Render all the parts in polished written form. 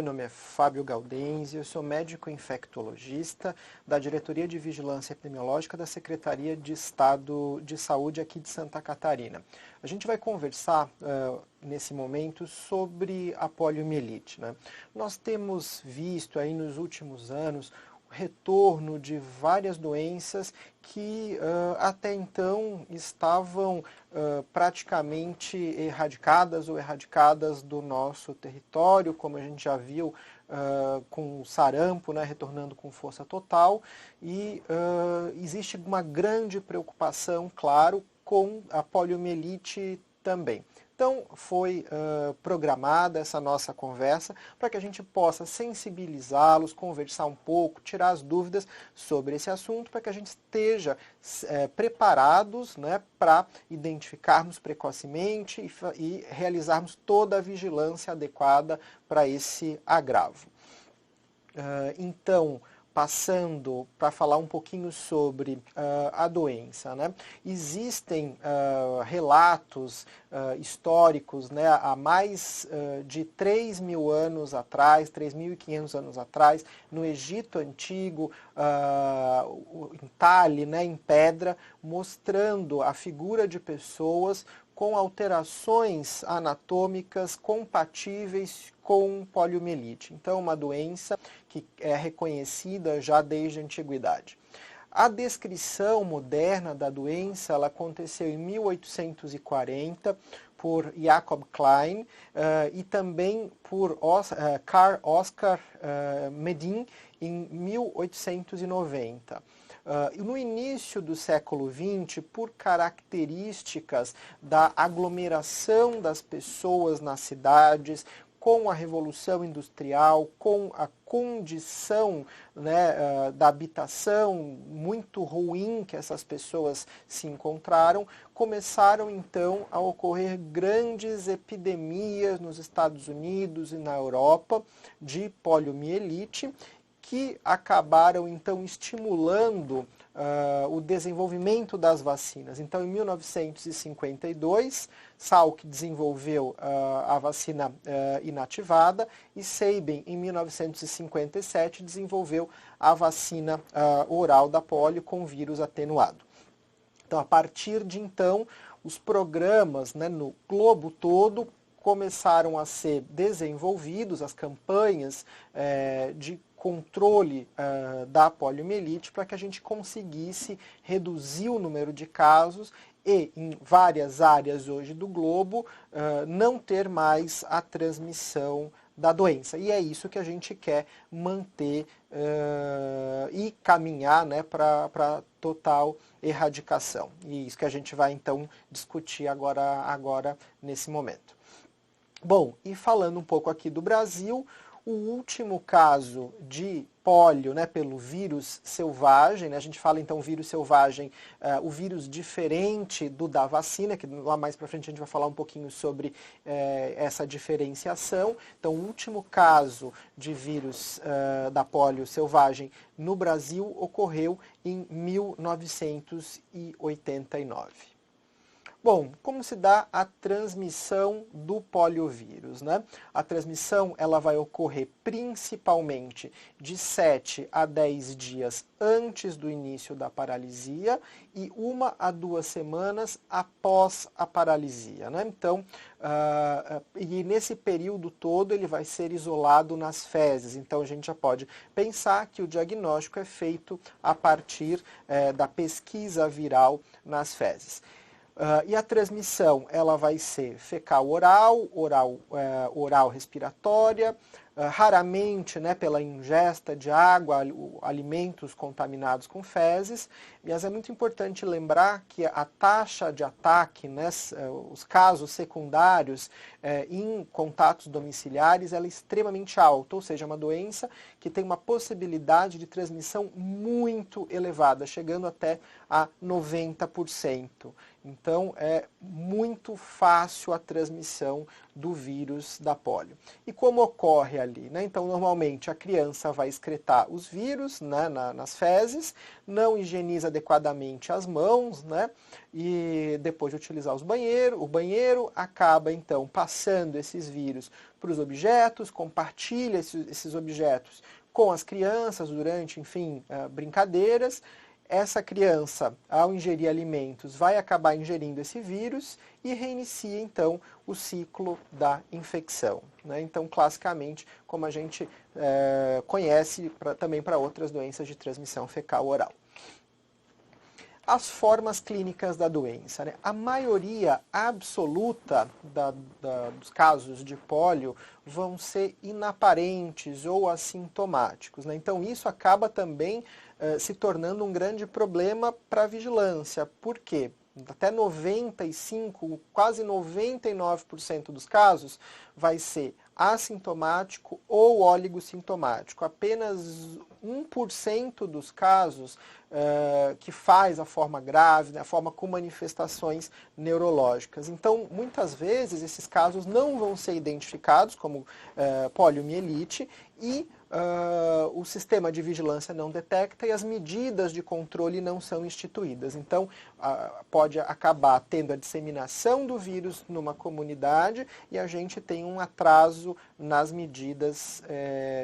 meu nome é Fábio Gaudenzi, eu sou médico infectologista da Diretoria de Vigilância Epidemiológica da Secretaria de Estado de Saúde aqui de Santa Catarina. A gente vai conversar nesse momento sobre a poliomielite, né? Nós temos visto aí nos últimos anos retorno de várias doenças que até então estavam praticamente erradicadas ou erradicadas do nosso território, como a gente já viu com o sarampo, né, retornando com força total, e existe uma grande preocupação, claro, com a poliomielite também. Então, foi programada essa nossa conversa para que a gente possa sensibilizá-los, conversar um pouco, tirar as dúvidas sobre esse assunto, para que a gente esteja preparados, né, para identificarmos precocemente e realizarmos toda a vigilância adequada para esse agravo. Então, passando para falar um pouquinho sobre a doença, né? Existem relatos históricos, né, há mais de 3.000 anos atrás, 3.500 anos atrás, no Egito Antigo, em talhe, né, em pedra, mostrando a figura de pessoas com alterações anatômicas compatíveis com poliomielite. Então, uma doença que é reconhecida já desde a antiguidade. A descrição moderna da doença ela aconteceu em 1840 por Jacob Klein e também por Carl Oskar Medin em 1890. No início do século XX, por características da aglomeração das pessoas nas cidades, com a Revolução Industrial, com a condição, né, da habitação muito ruim que essas pessoas se encontraram, começaram então a ocorrer grandes epidemias nos Estados Unidos e na Europa de poliomielite, que acabaram então estimulando o desenvolvimento das vacinas. Então, em 1952, Salk desenvolveu a vacina inativada e Sabin, em 1957, desenvolveu a vacina oral da polio com vírus atenuado. Então, a partir de então, os programas, né, no globo todo começaram a ser desenvolvidos, as campanhas de controle da poliomielite para que a gente conseguisse reduzir o número de casos e, em várias áreas hoje do globo, não ter mais a transmissão da doença. E é isso que a gente quer manter e caminhar, né, para total erradicação. E isso que a gente vai, então, discutir agora nesse momento. Bom, e falando um pouco aqui do Brasil, o último caso de pólio, né, pelo vírus selvagem, né, a gente fala então vírus selvagem, o vírus diferente do da vacina, que lá mais para frente a gente vai falar um pouquinho sobre essa diferenciação. Então, o último caso de vírus da pólio selvagem no Brasil ocorreu em 1989. Bom, como se dá a transmissão do poliovírus, né? A transmissão ela vai ocorrer principalmente de 7 a 10 dias antes do início da paralisia e 1 a 2 semanas após a paralisia, né? Então, e nesse período todo ele vai ser isolado nas fezes. Então, a gente já pode pensar que o diagnóstico é feito a partir da pesquisa viral nas fezes. E a transmissão ela vai ser fecal-oral, oral respiratória, raramente, né, pela ingesta de água, alimentos contaminados com fezes. Mas é muito importante lembrar que a taxa de ataque, né, os casos secundários em contatos domiciliares, ela é extremamente alta, ou seja, é uma doença que tem uma possibilidade de transmissão muito elevada, chegando até a 90%. Então, é muito fácil a transmissão do vírus da polio. E como ocorre ali? Né? Então, normalmente, a criança vai excretar os vírus, né, nas fezes, não higieniza adequadamente as mãos, né, e depois de utilizar o banheiro acaba, então, passando esses vírus para os objetos, compartilha esses objetos com as crianças durante, enfim, brincadeiras. Essa criança, ao ingerir alimentos, vai acabar ingerindo esse vírus e reinicia, então, o ciclo da infecção. Né? Então, classicamente, como a gente conhece também para outras doenças de transmissão fecal oral. As formas clínicas da doença. Né? A maioria absoluta dos casos de pólio vão ser inaparentes ou assintomáticos. Né? Então, isso acaba também se tornando um grande problema para a vigilância. Por quê? Até 95%, quase 99% dos casos vai ser assintomático ou oligossintomático. Apenas 1% dos casos que faz a forma grave, né, a forma com manifestações neurológicas. Então, muitas vezes, esses casos não vão ser identificados como poliomielite e o sistema de vigilância não detecta e as medidas de controle não são instituídas. Então, pode acabar tendo a disseminação do vírus numa comunidade e a gente tem um atraso nas medidas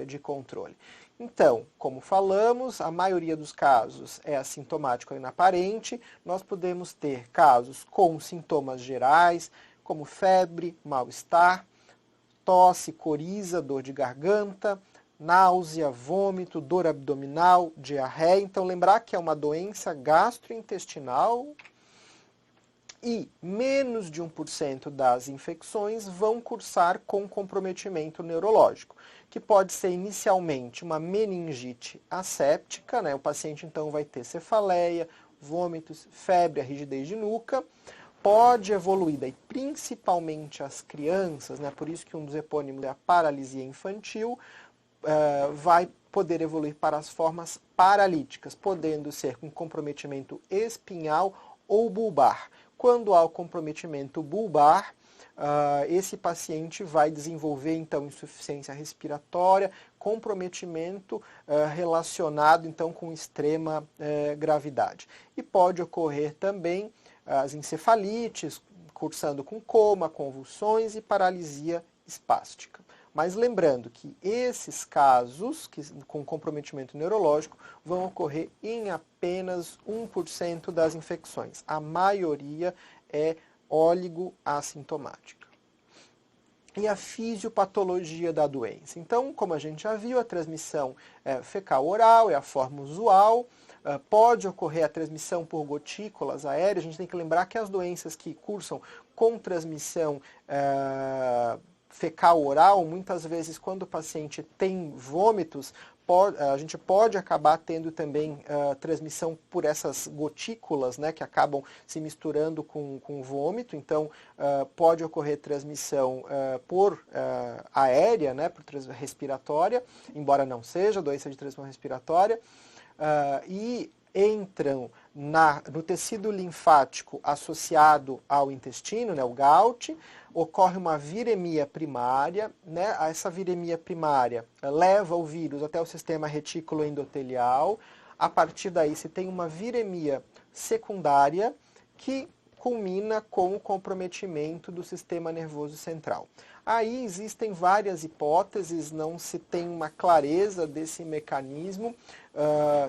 de controle. Então, como falamos, a maioria dos casos é assintomático ou inaparente. Nós podemos ter casos com sintomas gerais, como febre, mal-estar, tosse, coriza, dor de garganta, náusea, vômito, dor abdominal, diarreia. Então, lembrar que é uma doença gastrointestinal e menos de 1% das infecções vão cursar com comprometimento neurológico, que pode ser inicialmente uma meningite asséptica, né? O paciente então vai ter cefaleia, vômitos, febre, a rigidez de nuca. Pode evoluir, daí, principalmente as crianças, né? Por isso que um dos epônimos é a paralisia infantil, vai poder evoluir para as formas paralíticas, podendo ser com comprometimento espinhal ou bulbar. Quando há o comprometimento bulbar, esse paciente vai desenvolver, então, insuficiência respiratória, comprometimento relacionado, então, com extrema gravidade. E pode ocorrer também as encefalites, cursando com coma, convulsões e paralisia espástica. Mas lembrando que esses casos com comprometimento neurológico vão ocorrer em apenas 1% das infecções. A maioria é oligoassintomática. E a fisiopatologia da doença. Então, como a gente já viu, a transmissão fecal-oral é a forma usual. Pode ocorrer a transmissão por gotículas aéreas. A gente tem que lembrar que as doenças que cursam com transmissão fecal-oral, muitas vezes quando o paciente tem vômitos, a gente pode acabar tendo também transmissão por essas gotículas, né, que acabam se misturando com vômito. Então, pode ocorrer transmissão por aérea, né, por respiratória, embora não seja doença de transmissão respiratória, e entram no tecido linfático associado ao intestino, né, o GALT, ocorre uma viremia primária, né, essa viremia primária leva o vírus até o sistema retículo endotelial, a partir daí se tem uma viremia secundária que culmina com o comprometimento do sistema nervoso central. Aí existem várias hipóteses, não se tem uma clareza desse mecanismo,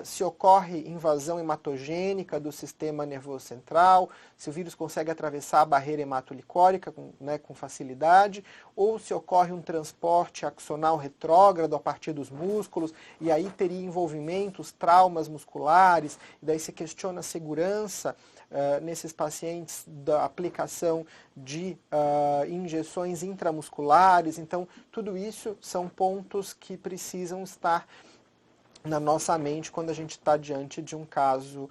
se ocorre invasão hematogênica do sistema nervoso central, se o vírus consegue atravessar a barreira hematolicórica com facilidade, ou se ocorre um transporte axonal retrógrado a partir dos músculos, e aí teria envolvimentos, traumas musculares, e daí se questiona a segurança nesses pacientes da aplicação de injeções intramusculares. Então, tudo isso são pontos que precisam estar na nossa mente quando a gente está diante de um caso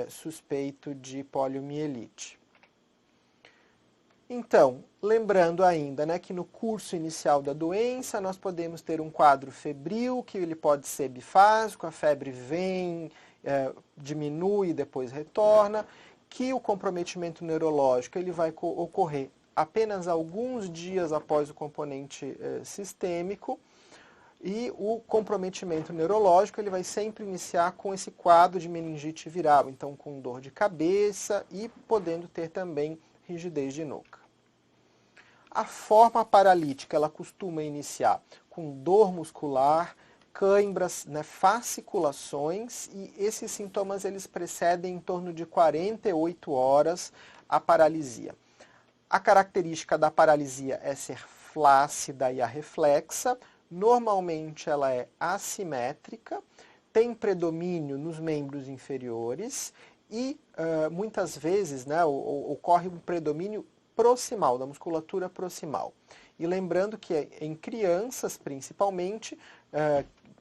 suspeito de poliomielite. Então, lembrando ainda, né, que no curso inicial da doença nós podemos ter um quadro febril, que ele pode ser bifásico, a febre vem, diminui e depois retorna, que o comprometimento neurológico ele vai ocorrer apenas alguns dias após o componente sistêmico, e o comprometimento neurológico ele vai sempre iniciar com esse quadro de meningite viral, então com dor de cabeça e podendo ter também rigidez de nuca. A forma paralítica ela costuma iniciar com dor muscular, cãibras, né, fasciculações, e esses sintomas eles precedem em torno de 48 horas a paralisia. A característica da paralisia é ser flácida e arreflexa, normalmente ela é assimétrica, tem predomínio nos membros inferiores e muitas vezes, né, ocorre um predomínio proximal, da musculatura proximal. E lembrando que em crianças, principalmente,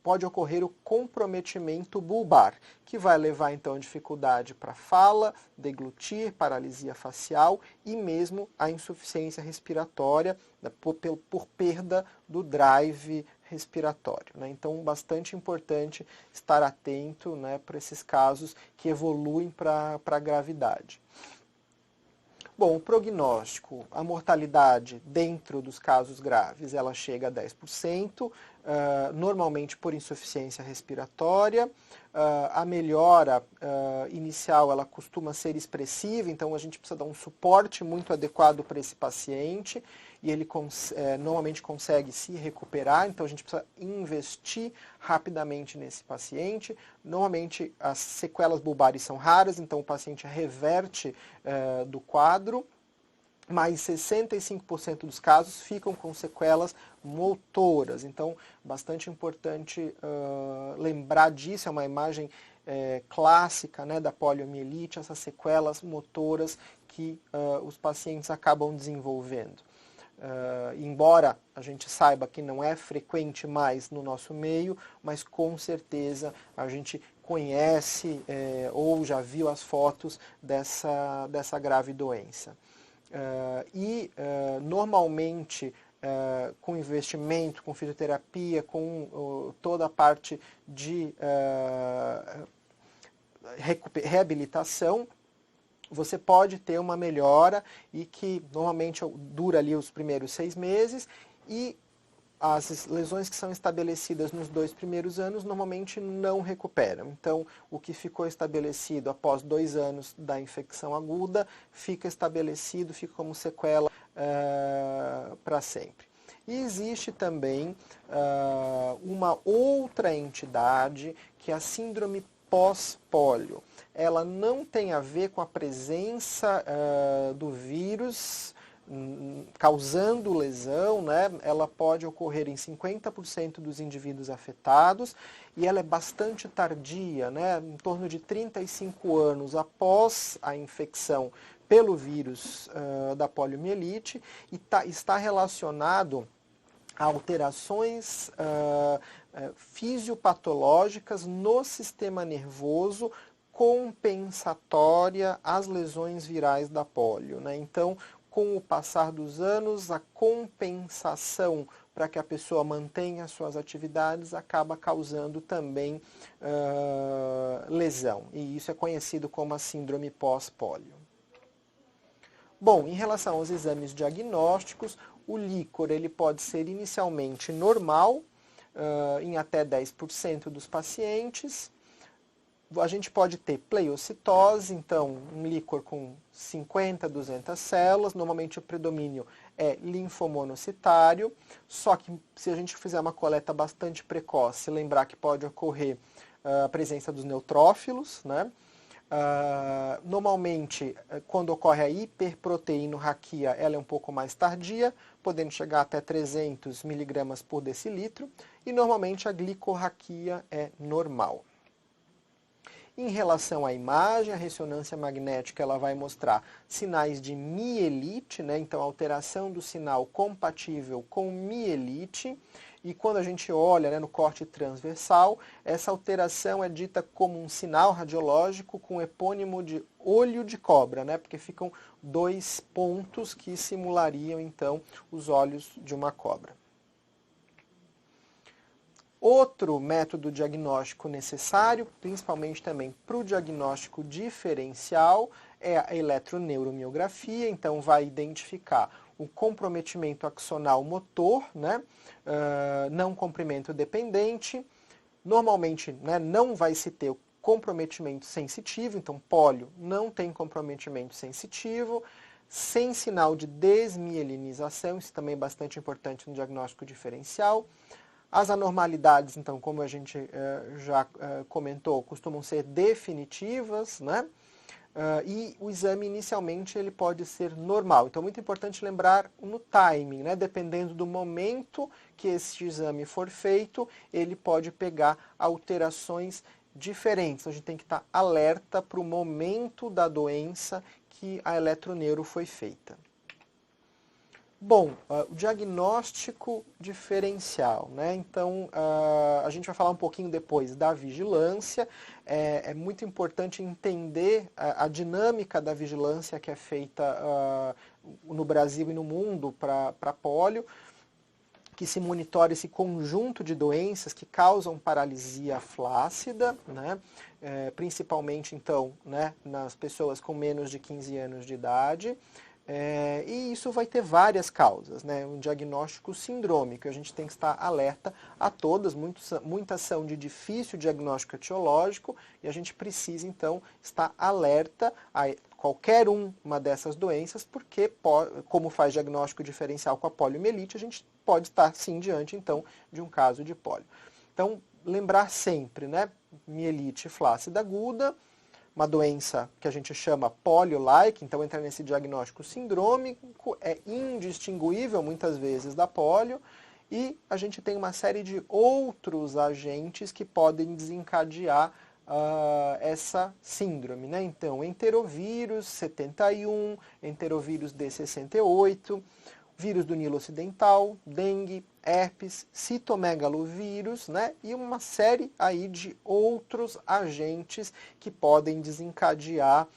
pode ocorrer o comprometimento bulbar, que vai levar então a dificuldade para fala, deglutir, paralisia facial e mesmo a insuficiência respiratória, né, por perda do drive respiratório, né? Então, bastante importante estar atento, né, para esses casos que evoluem para a gravidade. Bom, o prognóstico, a mortalidade dentro dos casos graves, ela chega a 10%, normalmente por insuficiência respiratória. A melhora inicial, ela costuma ser expressiva, então a gente precisa dar um suporte muito adequado para esse paciente, e ele normalmente consegue se recuperar, então a gente precisa investir rapidamente nesse paciente. Normalmente as sequelas bulbares são raras, então o paciente reverte do quadro, mas 65% dos casos ficam com sequelas motoras. Então, bastante importante lembrar disso, é uma imagem clássica, né, da poliomielite, essas sequelas motoras que os pacientes acabam desenvolvendo. Embora a gente saiba que não é frequente mais no nosso meio, mas com certeza a gente conhece ou já viu as fotos dessa grave doença. Normalmente, com investimento, com fisioterapia, com toda a parte de reabilitação, você pode ter uma melhora e que normalmente dura ali os primeiros 6 meses, e as lesões que são estabelecidas nos 2 primeiros anos normalmente não recuperam. Então, o que ficou estabelecido após 2 anos da infecção aguda fica estabelecido, fica como sequela para sempre. E existe também uma outra entidade, que é a síndrome pós-pólio. Ela não tem a ver com a presença do vírus causando lesão, né? Ela pode ocorrer em 50% dos indivíduos afetados, e ela é bastante tardia, né? Em torno de 35 anos após a infecção pelo vírus da poliomielite, e está relacionado a alterações fisiopatológicas no sistema nervoso compensatória às lesões virais da polio, né? Então, com o passar dos anos, a compensação para que a pessoa mantenha suas atividades acaba causando também lesão. E isso é conhecido como a síndrome pós-pólio. Bom, em relação aos exames diagnósticos, o líquor ele pode ser inicialmente normal, em até 10% dos pacientes. A gente pode ter pleiocitose, então um líquor com 50, 200 células, normalmente o predomínio é linfomonocitário, só que se a gente fizer uma coleta bastante precoce, lembrar que pode ocorrer a presença dos neutrófilos, né? Normalmente, quando ocorre a hiperproteinorraquia, ela é um pouco mais tardia, podendo chegar até 300 mg por decilitro, e normalmente a glicorraquia é normal. Em relação à imagem, a ressonância magnética ela vai mostrar sinais de mielite, né? Então alteração do sinal compatível com mielite. E quando a gente olha, né, no corte transversal, essa alteração é dita como um sinal radiológico com epônimo de olho de cobra, né? Porque ficam 2 pontos que simulariam então os olhos de uma cobra. Outro método diagnóstico necessário, principalmente também para o diagnóstico diferencial, é a eletroneuromiografia. Então, vai identificar o comprometimento axonal motor, né? Não comprimento dependente. Normalmente, né, não vai se ter o comprometimento sensitivo, então pólio não tem comprometimento sensitivo, sem sinal de desmielinização, isso também é bastante importante no diagnóstico diferencial. As anormalidades, então, como a gente já comentou, costumam ser definitivas, né? E o exame inicialmente ele pode ser normal. Então é muito importante lembrar no timing, né? Dependendo do momento que esse exame for feito, ele pode pegar alterações diferentes. Então a gente tem que estar alerta para o momento da doença que a eletroneuro foi feita. Bom, o diagnóstico diferencial, né? Então, a gente vai falar um pouquinho depois da vigilância. É muito importante entender a dinâmica da vigilância que é feita no Brasil e no mundo para pólio, que se monitora esse conjunto de doenças que causam paralisia flácida, né? Principalmente, então, né, nas pessoas com menos de 15 anos de idade. E isso vai ter várias causas, né? Um diagnóstico sindrômico, a gente tem que estar alerta a todas, muitas são de difícil diagnóstico etiológico, e a gente precisa então estar alerta a qualquer uma dessas doenças, porque como faz diagnóstico diferencial com a poliomielite, a gente pode estar sim diante então de um caso de pólio. Então, lembrar sempre, né? Mielite flácida aguda, uma doença que a gente chama polio-like, então entra nesse diagnóstico sindrômico, é indistinguível muitas vezes da polio, e a gente tem uma série de outros agentes que podem desencadear essa síndrome, né? Então, enterovírus 71, enterovírus D68, vírus do Nilo Ocidental, dengue, herpes, citomegalovírus, né? E uma série aí de outros agentes que podem desencadear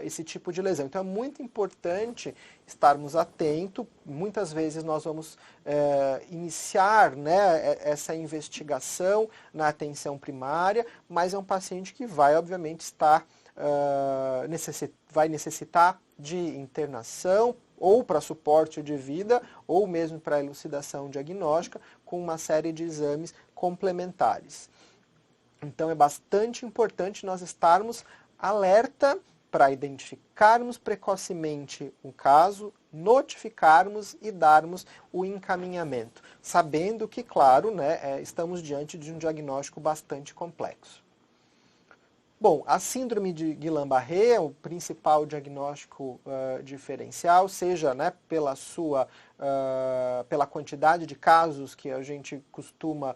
esse tipo de lesão. Então é muito importante estarmos atentos. Muitas vezes nós vamos iniciar, né, essa investigação na atenção primária, mas é um paciente que vai, obviamente, vai necessitar de internação, ou para suporte de vida, ou mesmo para elucidação diagnóstica, com uma série de exames complementares. Então é bastante importante nós estarmos alerta para identificarmos precocemente um caso, notificarmos e darmos o encaminhamento, sabendo que, claro, né, estamos diante de um diagnóstico bastante complexo. Bom, a síndrome de Guillain-Barré é o principal diagnóstico diferencial, seja, né, pela quantidade de casos que a gente costuma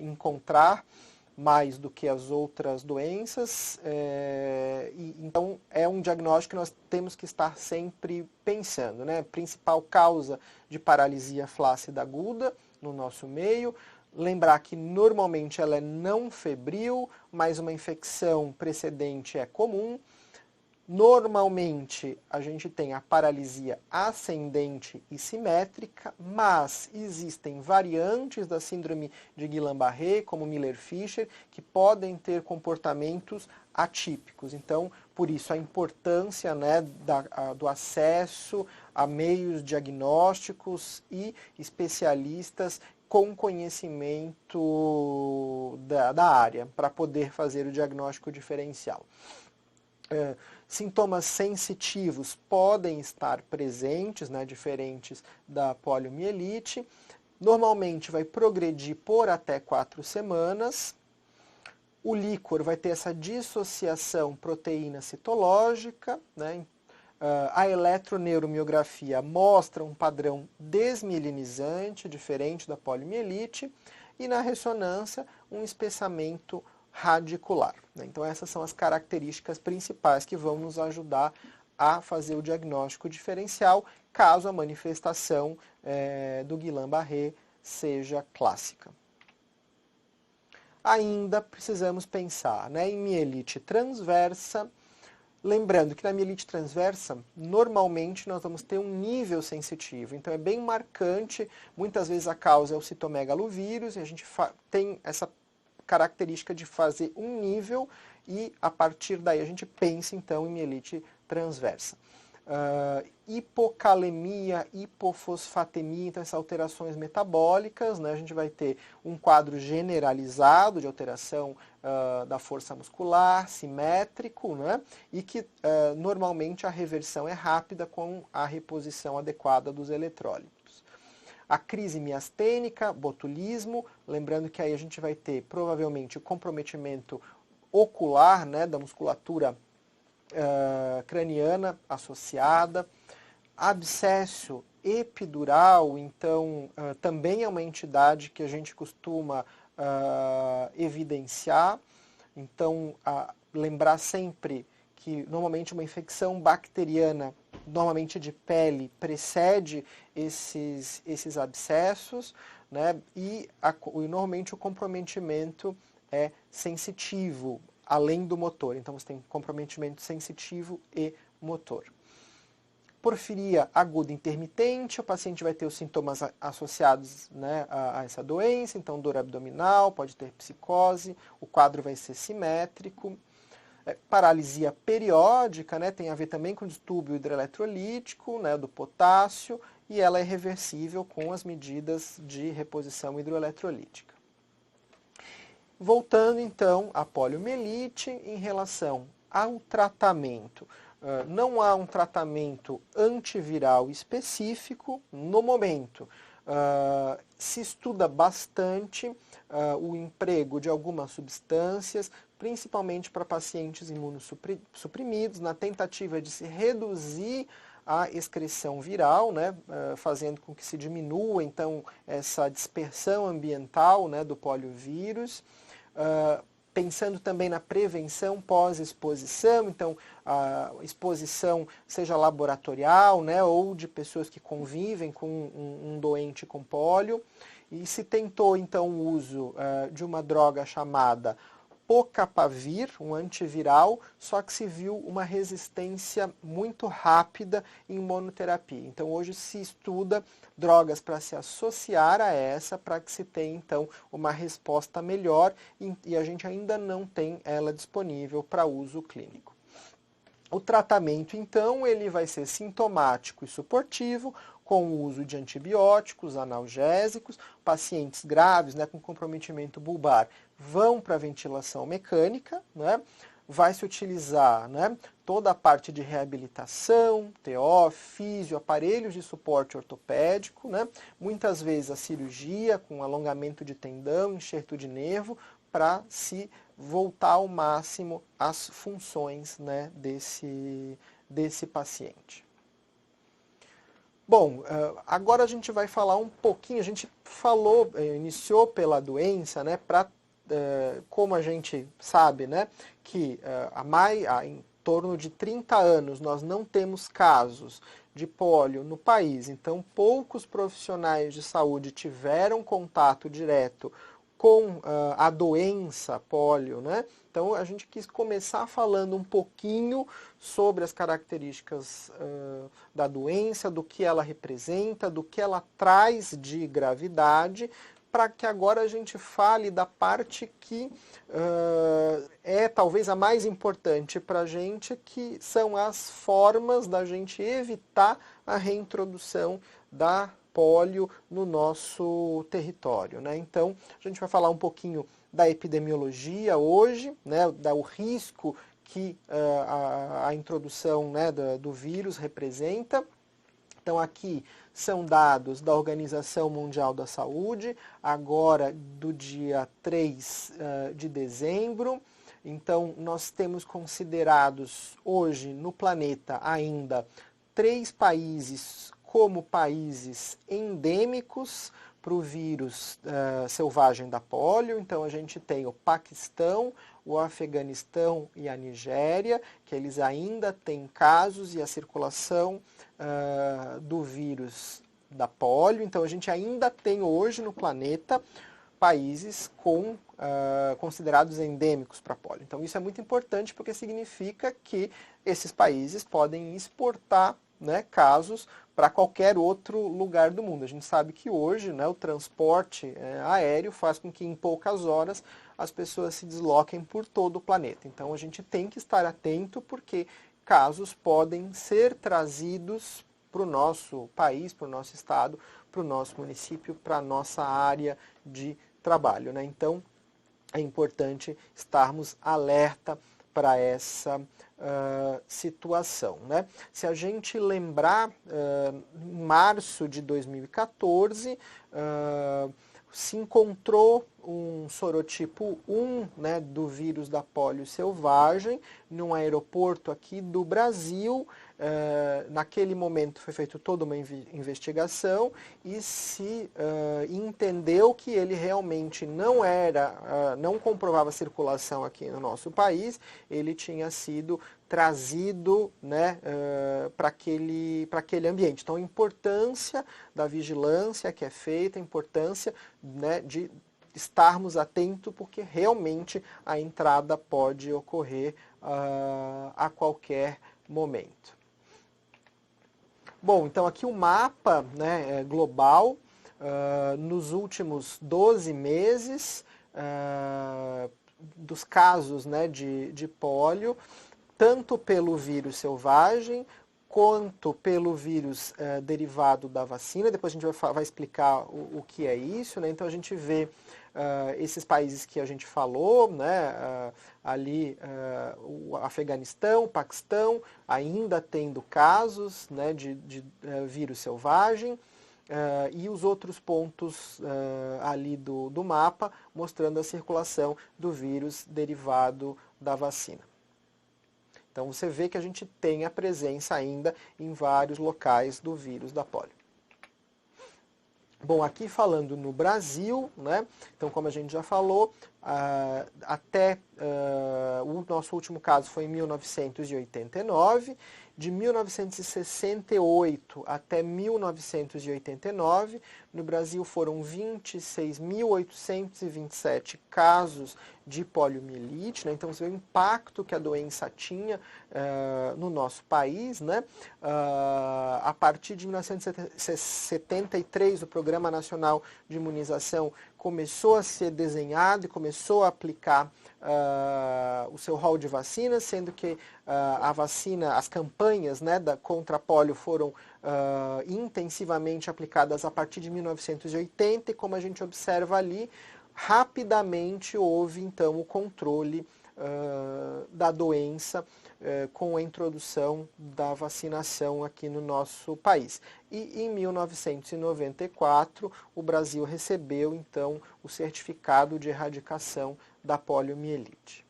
encontrar, mais do que as outras doenças. Então, é um diagnóstico que nós temos que estar sempre pensando, né? Principal causa de paralisia flácida aguda no nosso meio. Lembrar que normalmente ela é não febril, mas uma infecção precedente é comum. Normalmente a gente tem a paralisia ascendente e simétrica, mas existem variantes da síndrome de Guillain-Barré, como Miller-Fisher, que podem ter comportamentos atípicos. Então, por isso a importância, né, do acesso a meios diagnósticos e especialistas com conhecimento da área, para poder fazer o diagnóstico diferencial. Sintomas sensitivos podem estar presentes, né, diferentes da poliomielite. Normalmente vai progredir por até 4 semanas. O líquor vai ter essa dissociação proteína citológica, né? A eletroneuromiografia mostra um padrão desmielinizante, diferente da poliomielite, e na ressonância um espessamento radicular. Então essas são as características principais que vão nos ajudar a fazer o diagnóstico diferencial, caso a manifestação do Guillain-Barré seja clássica. Ainda precisamos pensar, né, em mielite transversa, Lembrando que na mielite transversa, normalmente nós vamos ter um nível sensitivo, então é bem marcante, muitas vezes a causa é o citomegalovírus, e a gente tem essa característica de fazer um nível, e a partir daí a gente pensa então em mielite transversa. Hipocalemia, hipofosfatemia, então essas alterações metabólicas, né? A gente vai ter um quadro generalizado de alteração da força muscular, simétrico, né? E que normalmente a reversão é rápida com a reposição adequada dos eletrólitos. A crise miastênica, botulismo, lembrando que aí a gente vai ter provavelmente o comprometimento ocular, né, da musculatura craniana associada. Abscesso epidural, então, também é uma entidade que a gente costuma evidenciar. Então, lembrar sempre que normalmente uma infecção bacteriana, normalmente de pele, precede esses abscessos, né? E normalmente o comprometimento é sensitivo, além do motor. Então você tem comprometimento sensitivo e motor. Porfiria aguda intermitente, o paciente vai ter os sintomas associados, né, a essa doença, então dor abdominal, pode ter psicose, o quadro vai ser simétrico. Paralisia periódica, né, tem a ver também com o distúrbio hidroeletrolítico, né, do potássio, e ela é reversível com as medidas de reposição hidroeletrolítica. Voltando então à poliomielite, em relação ao tratamento. Não há um tratamento antiviral específico no momento. Se estuda bastante o emprego de algumas substâncias, principalmente para pacientes imunossuprimidos, na tentativa de se reduzir a excreção viral, né, fazendo com que se diminua então essa dispersão ambiental, né, do poliovírus. Pensando também na prevenção pós-exposição, então a exposição seja laboratorial, né, ou de pessoas que convivem com um doente com pólio. E se tentou então o uso de uma droga chamada Pocapavir, um antiviral, só que se viu uma resistência muito rápida em monoterapia. Então hoje se estuda drogas para se associar a essa, para que se tenha então uma resposta melhor, e a gente ainda não tem ela disponível para uso clínico. O tratamento, então, ele vai ser sintomático e suportivo, com o uso de antibióticos, analgésicos. Pacientes graves, né, com comprometimento bulbar, vão para a ventilação mecânica, né? Vai se utilizar, né, toda a parte de reabilitação, TO, físio, aparelhos de suporte ortopédico, né? Muitas vezes a cirurgia com alongamento de tendão, enxerto de nervo, para se voltar ao máximo às funções, né, desse paciente. Bom, agora a gente vai falar um pouquinho, a gente falou, iniciou pela doença, né, como a gente sabe, né, que em torno de 30 anos nós não temos casos de pólio no país, então poucos profissionais de saúde tiveram contato direto com a doença pólio, né? Então a gente quis começar falando um pouquinho sobre as características da doença, do que ela representa, do que ela traz de gravidade, para que agora a gente fale da parte que é talvez a mais importante para a gente, que são as formas da gente evitar a reintrodução da pólio no nosso território, né? Então, a gente vai falar um pouquinho da epidemiologia hoje, né, o risco que a introdução, né, do vírus representa. Então, aqui são dados da Organização Mundial da Saúde, agora do dia 3 de dezembro. Então, nós temos considerados hoje no planeta ainda 3 países como países endêmicos para o vírus selvagem da pólio. Então a gente tem o Paquistão, o Afeganistão e a Nigéria, que eles ainda têm casos e a circulação do vírus da pólio. Então a gente ainda tem hoje no planeta países considerados endêmicos para polio. Então isso é muito importante porque significa que esses países podem exportar, né, casos para qualquer outro lugar do mundo. A gente sabe que hoje, né, o transporte aéreo faz com que em poucas horas as pessoas se desloquem por todo o planeta. Então a gente tem que estar atento porque casos podem ser trazidos para o nosso país, para o nosso estado, para o nosso município, para a nossa área de trabalho, né? Então é importante estarmos alerta para essa situação, né? Se a gente lembrar, em março de 2014, se encontrou um sorotipo 1, né, do vírus da polio selvagem num aeroporto aqui do Brasil. Naquele momento foi feita toda uma investigação e se entendeu que ele realmente não comprovava circulação aqui no nosso país, ele tinha sido trazido, né, para aquele ambiente. Então a importância da vigilância que é feita, a importância, né, de estarmos atentos, porque realmente a entrada pode ocorrer a qualquer momento. Bom, então aqui o mapa, né, global, nos últimos 12 meses, dos casos, né, de pólio, tanto pelo vírus selvagem, quanto pelo vírus derivado da vacina. Depois a gente vai explicar o que é isso, né? Então a gente vê esses países que a gente falou, né? Ali o Afeganistão, o Paquistão, ainda tendo casos, né, de vírus selvagem, e os outros pontos ali do mapa mostrando a circulação do vírus derivado da vacina. Então você vê que a gente tem a presença ainda em vários locais do vírus da polio. Bom, aqui falando no Brasil, né? Então como a gente já falou, o nosso último caso foi em 1989, de 1968 até 1989, no Brasil foram 26.827 casos de poliomielite, né? Então você vê o impacto que a doença tinha no nosso país, né? A partir de 1973, o Programa Nacional de Imunização começou a ser desenhado e começou a aplicar o seu rol de vacinas, sendo que a vacina, as campanhas, né, contra a polio foram intensivamente aplicadas a partir de 1980 e, como a gente observa ali, rapidamente houve então o controle da doença com a introdução da vacinação aqui no nosso país. E em 1994, o Brasil recebeu então o certificado de erradicação da poliomielite.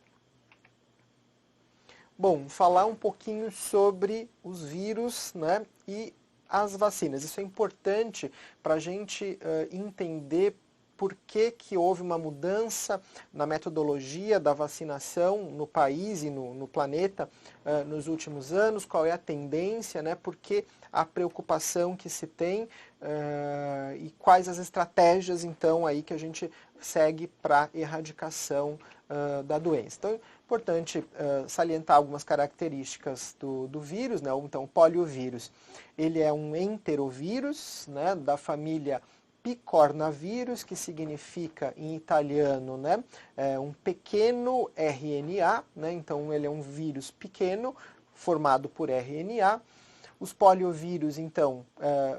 Bom, falar um pouquinho sobre os vírus, né, e as vacinas. Isso é importante para a gente entender por que houve uma mudança na metodologia da vacinação no país e no planeta nos últimos anos, qual é a tendência, né, por que a preocupação que se tem e quais as estratégias, então, aí que a gente segue para erradicação da doença. Então, é importante salientar algumas características do vírus, né, então, o poliovírus. Ele é um enterovírus, né, da família picornavírus, que significa em italiano, né, um pequeno RNA, né, então ele é um vírus pequeno formado por RNA. Os poliovírus, então,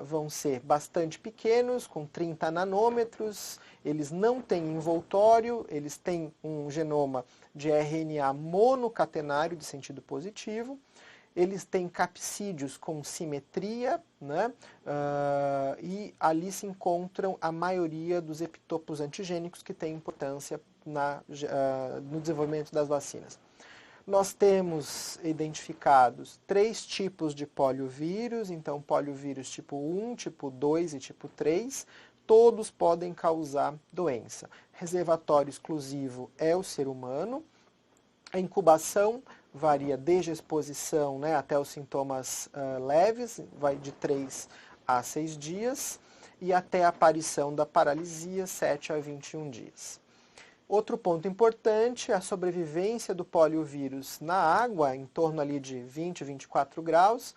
vão ser bastante pequenos, com 30 nanômetros, eles não têm envoltório, eles têm um genoma de RNA monocatenário de sentido positivo, eles têm capsídeos com simetria, né? E ali se encontram a maioria dos epitopos antigênicos que têm importância no desenvolvimento das vacinas. Nós temos identificados 3 tipos de poliovírus, então poliovírus tipo 1, tipo 2 e tipo 3, todos podem causar doença. Reservatório exclusivo é o ser humano. A incubação varia desde a exposição, né, até os sintomas leves, vai de 3 a 6 dias. e até a aparição da paralisia, 7 a 21 dias. Outro ponto importante é a sobrevivência do poliovírus na água, em torno ali de 20 a 24 graus.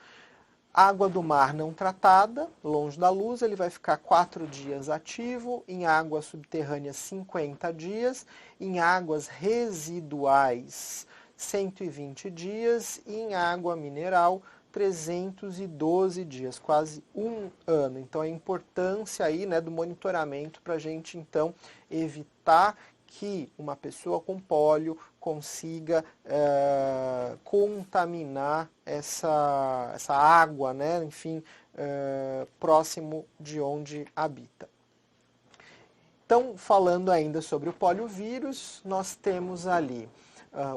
Água do mar não tratada, longe da luz, ele vai ficar 4 dias ativo, em água subterrânea 50 dias, em águas residuais 120 dias e em água mineral 312 dias, quase um ano. Então a importância aí, né, do monitoramento para a gente então evitar que uma pessoa com pólio consiga contaminar essa água, né, enfim, próximo de onde habita. Então, falando ainda sobre o poliovírus, nós temos ali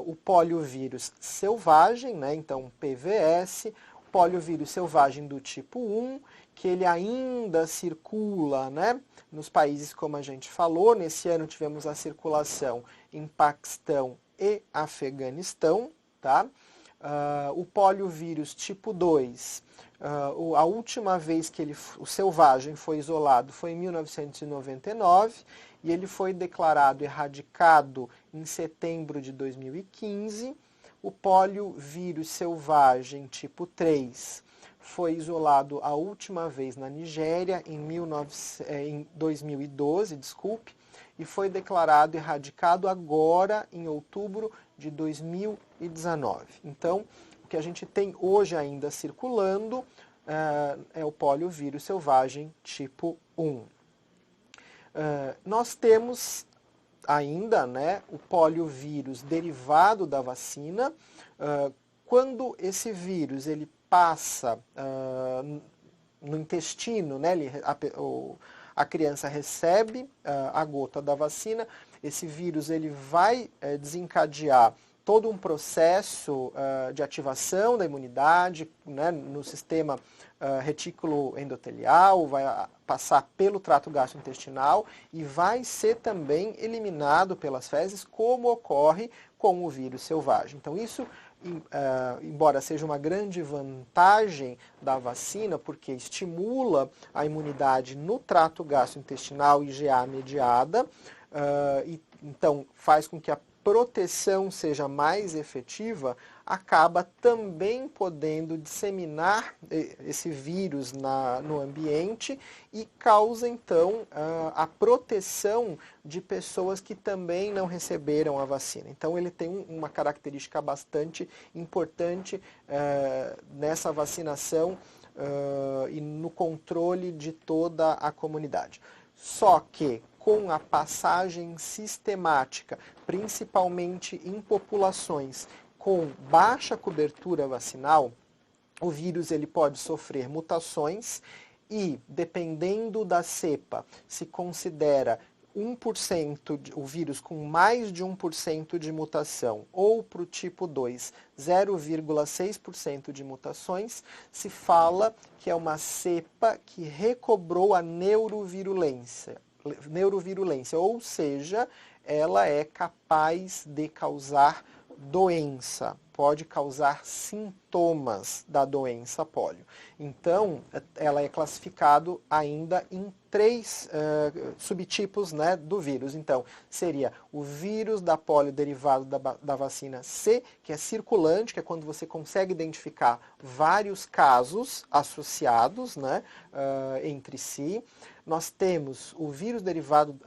o poliovírus selvagem, né, então PVS, poliovírus selvagem do tipo 1, que ele ainda circula, né, nos países como a gente falou. Nesse ano tivemos a circulação em Paquistão e Afeganistão, tá? O poliovírus tipo 2, a última vez que o selvagem foi isolado foi em 1999 e ele foi declarado erradicado em setembro de 2015. O poliovírus selvagem tipo 3 foi isolado a última vez na Nigéria em 2012, e foi declarado erradicado agora em outubro de 2019. Então, o que a gente tem hoje ainda circulando é o poliovírus selvagem tipo 1. Nós temos ainda, né, o poliovírus derivado da vacina. Quando esse vírus ele passa no intestino, né, a criança recebe a gota da vacina, esse vírus ele vai desencadear todo um processo de ativação da imunidade, né, no sistema retículo endotelial, vai passar pelo trato gastrointestinal e vai ser também eliminado pelas fezes, como ocorre com o vírus selvagem. Então isso, embora seja uma grande vantagem da vacina, porque estimula a imunidade no trato gastrointestinal IgA mediada, e então faz com que a proteção seja mais efetiva, acaba também podendo disseminar esse vírus no ambiente e causa então a proteção de pessoas que também não receberam a vacina. Então ele tem uma característica bastante importante nessa vacinação e no controle de toda a comunidade. Só que com a passagem sistemática, principalmente em populações com baixa cobertura vacinal, o vírus ele pode sofrer mutações e, dependendo da cepa, se considera 1%, o vírus com mais de 1% de mutação, ou para o tipo 2, 0,6% de mutações, se fala que é uma cepa que recobrou a neurovirulência, ou seja, ela é capaz de causar doença, pode causar sintomas da doença pólio. Então, ela é classificado ainda em 3 subtipos, né, do vírus. Então, seria o vírus da pólio derivado da vacina C, que é circulante, que é quando você consegue identificar vários casos associados, né, entre si. Nós temos o vírus derivado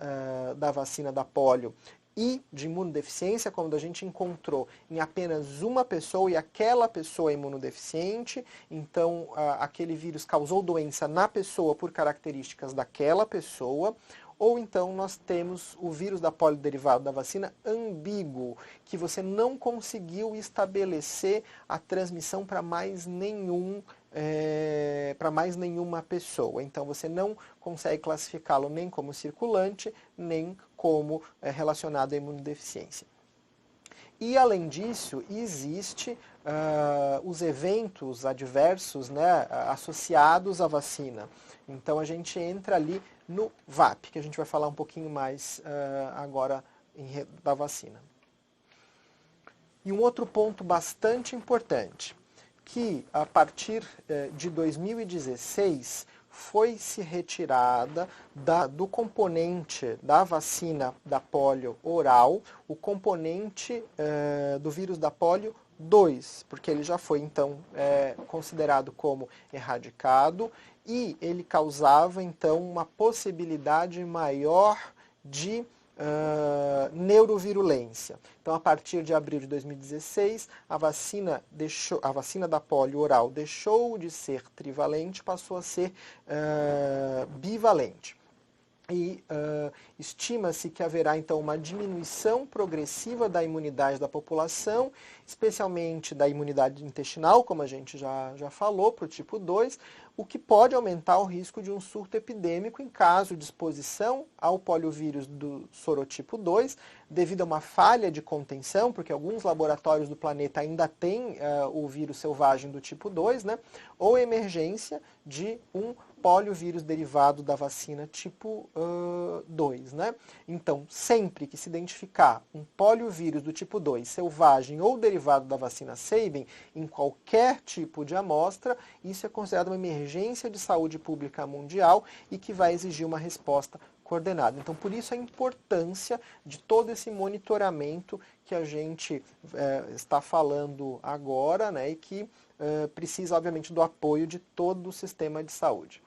da vacina da pólio e de imunodeficiência, quando a gente encontrou em apenas uma pessoa e aquela pessoa é imunodeficiente, então aquele vírus causou doença na pessoa por características daquela pessoa. Ou então nós temos o vírus da pólio derivado da vacina ambíguo, que você não conseguiu estabelecer a transmissão para mais nenhuma pessoa. Então você não consegue classificá-lo nem como circulante, nem como relacionado à imunodeficiência. E além disso, existe os eventos adversos, né, associados à vacina. Então a gente entra ali no VAP, que a gente vai falar um pouquinho mais agora da vacina. E um outro ponto bastante importante, que a partir de 2016 foi se retirada do componente da vacina da polio oral, o componente do vírus da polio 2, porque ele já foi então considerado como erradicado e ele causava então uma possibilidade maior de neurovirulência. Então, a partir de abril de 2016, a vacina da polio oral deixou de ser trivalente, passou a ser bivalente. E estima-se que haverá, então, uma diminuição progressiva da imunidade da população, especialmente da imunidade intestinal, como a gente já falou, para o tipo 2, o que pode aumentar o risco de um surto epidêmico em caso de exposição ao poliovírus do sorotipo 2, devido a uma falha de contenção, porque alguns laboratórios do planeta ainda têm o vírus selvagem do tipo 2, né, ou emergência de um poliovírus derivado da vacina tipo 2, né? Então, sempre que se identificar um poliovírus do tipo 2 selvagem ou derivado da vacina Sabin, em qualquer tipo de amostra, isso é considerado uma emergência de saúde pública mundial e que vai exigir uma resposta coordenada. Então, por isso a importância de todo esse monitoramento que a gente está falando agora, né, e que precisa, obviamente, do apoio de todo o sistema de saúde.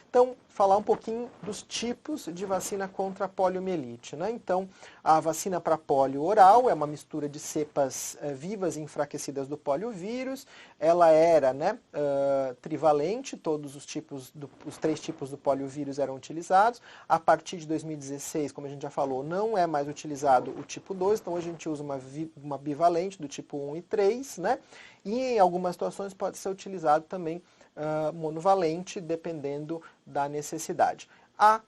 Então, falar um pouquinho dos tipos de vacina contra a poliomielite, né? Então, a vacina para polio oral é uma mistura de cepas vivas e enfraquecidas do poliovírus. Ela era, né, trivalente, todos os três tipos do poliovírus eram utilizados. A partir de 2016, como a gente já falou, não é mais utilizado o tipo 2, então hoje a gente usa uma bivalente do tipo 1 e 3, né? E em algumas situações pode ser utilizado também monovalente, dependendo da necessidade. A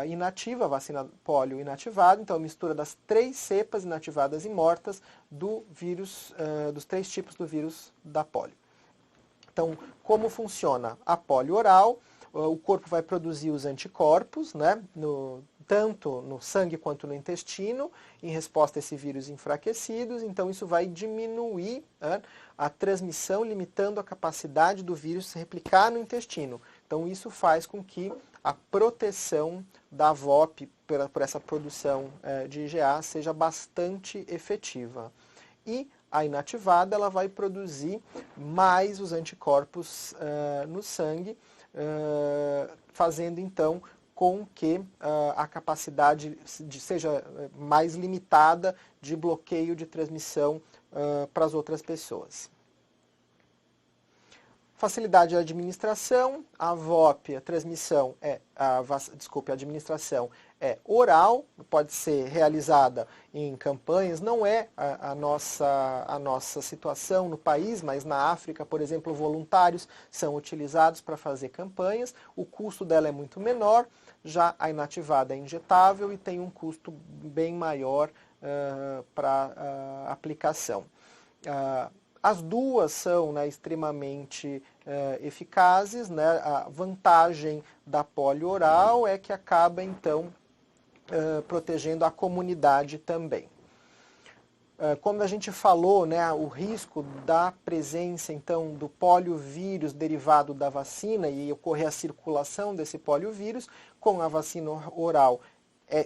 inativa, a vacina polio inativada, então a mistura das 3 cepas inativadas e mortas do vírus, dos 3 tipos do vírus da polio. Então, como funciona a polio oral? O corpo vai produzir os anticorpos, né, tanto no sangue quanto no intestino, em resposta a esse vírus enfraquecidos, então isso vai diminuir a transmissão, limitando a capacidade do vírus se replicar no intestino. Então isso faz com que a proteção da VOP por essa produção de IgA seja bastante efetiva. E a inativada ela vai produzir mais os anticorpos no sangue, fazendo então com que a capacidade seja mais limitada de bloqueio de transmissão para as outras pessoas. Facilidade de administração, a VOP, a transmissão a administração é oral, pode ser realizada em campanhas, não é a nossa situação no país, mas na África, por exemplo, voluntários são utilizados para fazer campanhas, o custo dela é muito menor, já a inativada é injetável e tem um custo bem maior para aplicação. As duas são, né, extremamente eficazes, né? A vantagem da polio oral é que acaba, então, protegendo a comunidade também. Como a gente falou, né, o risco da presença, então, do poliovírus derivado da vacina e ocorrer a circulação desse poliovírus, com a vacina oral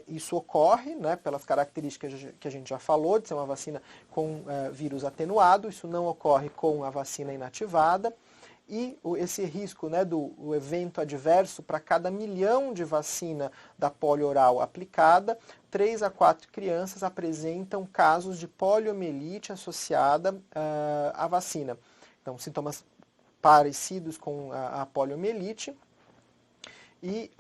isso ocorre, né, pelas características que a gente já falou, de ser uma vacina com vírus atenuado, isso não ocorre com a vacina inativada. E esse risco, né, do evento adverso, para cada 1 milhão de vacina da polio oral aplicada, 3 a 4 crianças apresentam casos de poliomielite associada à vacina. Então, sintomas parecidos com a poliomielite, e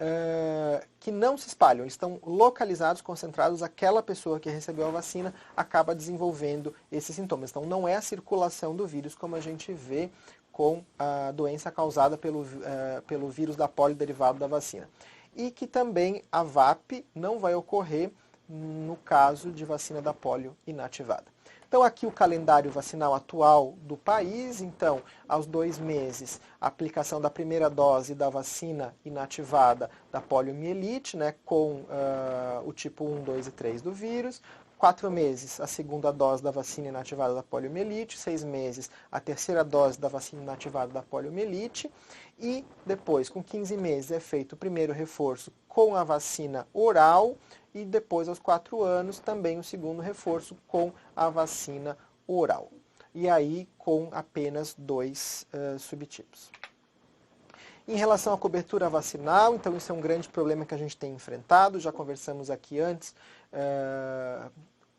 que não se espalham, estão localizados, concentrados, aquela pessoa que recebeu a vacina acaba desenvolvendo esses sintomas. Então não é a circulação do vírus como a gente vê com a doença causada pelo vírus da polio derivado da vacina. E que também a VAP não vai ocorrer no caso de vacina da polio inativada. Então aqui o calendário vacinal atual do país, então aos 2 meses a aplicação da primeira dose da vacina inativada da poliomielite, né, com o tipo 1, 2 e 3 do vírus, 4 meses a segunda dose da vacina inativada da poliomielite, 6 meses a terceira dose da vacina inativada da poliomielite, e depois, com 15 meses, é feito o primeiro reforço com a vacina oral, e depois, aos 4 anos, também o segundo reforço com a vacina oral. E aí com apenas 2 subtipos. Em relação à cobertura vacinal, então isso é um grande problema que a gente tem enfrentado, já conversamos aqui antes,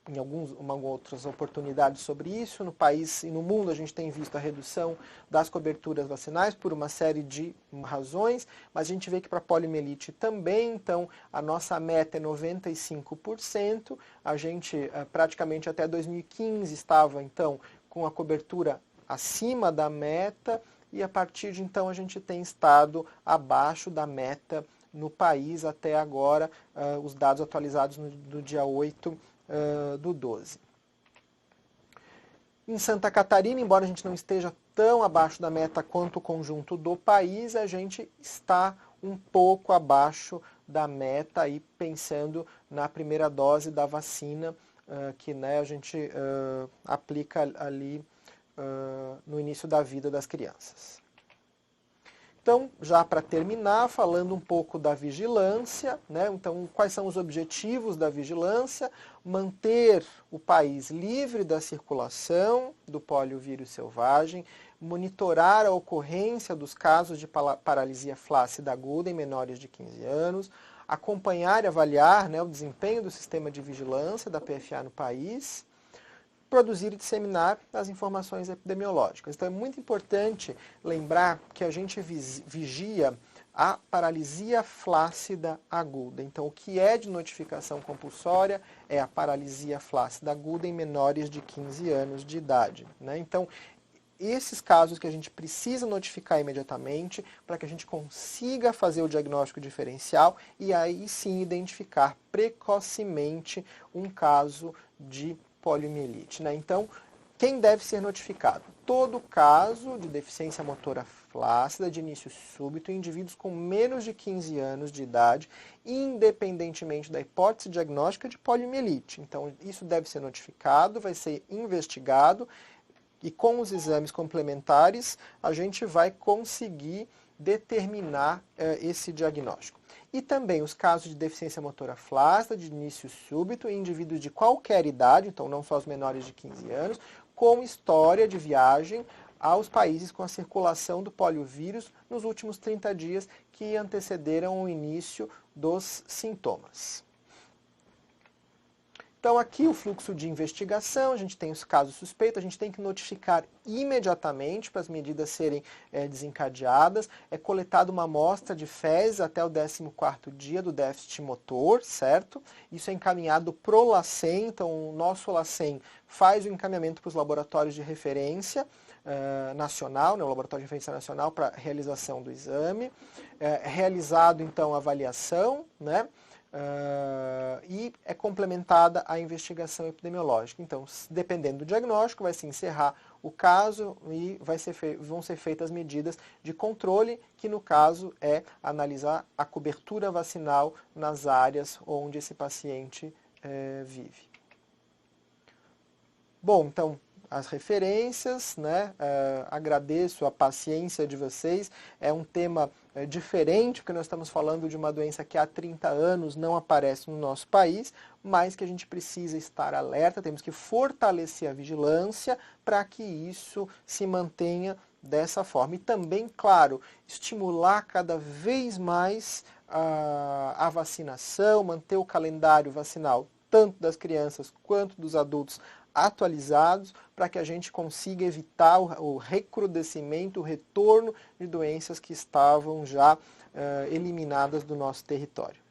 em algumas outras oportunidades sobre isso. No país e no mundo a gente tem visto a redução das coberturas vacinais por uma série de razões, mas a gente vê que para a poliomielite também, então a nossa meta é 95%, a gente praticamente até 2015 estava então com a cobertura acima da meta, e a partir de então a gente tem estado abaixo da meta no país até agora, os dados atualizados do dia 8 do 12. Em Santa Catarina, embora a gente não esteja tão abaixo da meta quanto o conjunto do país, a gente está um pouco abaixo da meta, aí pensando na primeira dose da vacina que a gente aplica ali no início da vida das crianças. Então, já para terminar, falando um pouco da vigilância, então quais são os objetivos da vigilância? Manter o país livre da circulação do poliovírus selvagem, monitorar a ocorrência dos casos de paralisia flácida aguda em menores de 15 anos, acompanhar e avaliar o desempenho do sistema de vigilância da PFA no país, produzir e disseminar as informações epidemiológicas. Então é muito importante lembrar que a gente vigia a paralisia flácida aguda. Então o que é de notificação compulsória é a paralisia flácida aguda em menores de 15 anos de idade. Então esses casos que a gente precisa notificar imediatamente para que a gente consiga fazer o diagnóstico diferencial e aí sim identificar precocemente um caso de poliomielite. Então, quem deve ser notificado? Todo caso de deficiência motora flácida de início súbito em indivíduos com menos de 15 anos de idade, independentemente da hipótese diagnóstica de poliomielite. Então, isso deve ser notificado, vai ser investigado e com os exames complementares a gente vai conseguir determinar esse diagnóstico. E também os casos de deficiência motora flácida de início súbito em indivíduos de qualquer idade, então não só os menores de 15 anos, com história de viagem aos países com a circulação do poliovírus nos últimos 30 dias que antecederam o início dos sintomas. Então aqui o fluxo de investigação, a gente tem os casos suspeitos, a gente tem que notificar imediatamente para as medidas serem desencadeadas. É coletada uma amostra de fezes até o 14º dia do déficit motor, certo? Isso é encaminhado para o LACEN, então o nosso LACEN faz o encaminhamento para os laboratórios de referência nacional, o Laboratório de Referência Nacional para realização do exame. É realizado então a avaliação, e é complementada a investigação epidemiológica. Então, dependendo do diagnóstico, vai se encerrar o caso e vão ser feitas medidas de controle, que no caso é analisar a cobertura vacinal nas áreas onde esse paciente vive. Bom, então, as referências, agradeço a paciência de vocês, é um tema diferente, porque nós estamos falando de uma doença que há 30 anos não aparece no nosso país, mas que a gente precisa estar alerta, temos que fortalecer a vigilância para que isso se mantenha dessa forma. E também, claro, estimular cada vez mais a vacinação, manter o calendário vacinal, tanto das crianças quanto dos adultos, atualizados para que a gente consiga evitar o recrudescimento, o retorno de doenças que estavam já eliminadas do nosso território.